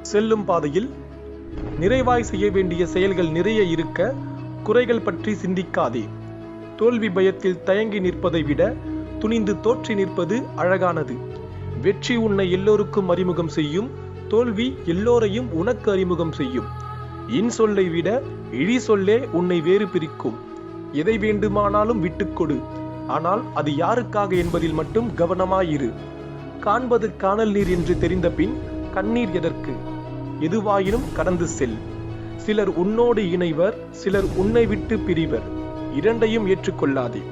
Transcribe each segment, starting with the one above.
செல்லும் பாதையில் நிறைவாய் செய்ய வேண்டிய செயல்கள் நிறைய இருக்க குறைகள் பற்றி சிந்திக்காதே. தோல்வி பயத்தில் தயங்கி நிற்பதை விட துணிந்து தோற்றி நிற்பது அழகானது. வெற்றி உன்னை எல்லோருக்கும் அறிமுகம் செய்யும், தோல்வி எல்லோரையும் உனக்கு அறிமுகம் செய்யும். இன்சொல்லை விட இழி சொல்லே உன்னை வேறு பிரிக்கும். எதை வேண்டுமானாலும் விட்டுக்கொடு, ஆனால் அது யாருக்காக என்பதில் மட்டும் கவனமாயிரு. காண்பது காணல் நீர் என்று தெரிந்த பின் கண்ணீர் எதற்கு? எதுவாயினும் கடந்து செல். சிலர் உன்னோடு இணைவர், சிலர் உன்னை விட்டு பிரிவர். இரண்டையும் ஏற்றுக்கொள்ளாதே.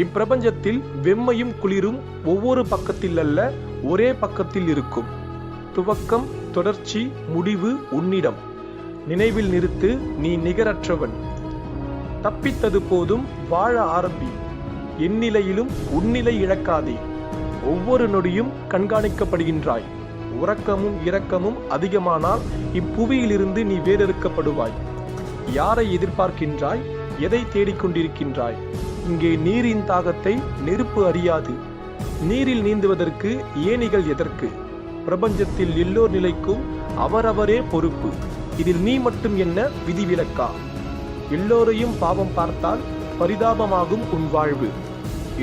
இப்பிரபஞ்சத்தில் வெம்மையும் குளிரும் ஒவ்வொரு பக்கத்தில் அல்ல, ஒரே பக்கத்தில் இருக்கும். துவக்கம், தொடர்ச்சி, முடிவு உன்னிடம். நினைவில் நிறுத்து, நீ நிகரற்றவன். தப்பித்தது போதும், வாழ ஆரம்பி. எந்நிலையிலும் உன்னிலை இழக்காதே. ஒவ்வொரு நொடியும் கண்காணிக்கப்படுகின்றாய். உறக்கமும் இரக்கமும் அதிகமானால் இப்புவியிலிருந்து நீ வேறறுக்கப்படுவாய். யாரை எதிர்பார்க்கின்றாய்? எதை தேடிக்கொண்டிருக்கின்றாய்? இங்கே நீரின் தாகத்தை நெருப்பு அறியாது. நீரில் நீந்துவதற்கு ஏணிகள் எதற்கு? பிரபஞ்சத்தில் எல்லோர் நிலைக்கும் அவரவரே பொறுப்பு. இதில் நீ மட்டும் என்ன விதிவிலக்கா? எல்லோரையும் பாவம் பார்த்தால் பரிதாபமாகும் உன் வாழ்வு.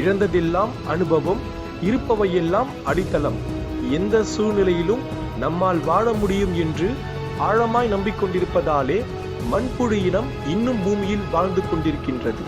இழந்ததெல்லாம் அனுபவம், இருப்பவையெல்லாம் அடித்தளம். எந்த சூழ்நிலையிலும் நம்மால் வாழ முடியும் என்று ஆழமாய் நம்பிக்கொண்டிருப்பதாலே மண்புழு இனம் இன்னும் பூமியில் வாழ்ந்து கொண்டிருக்கின்றது.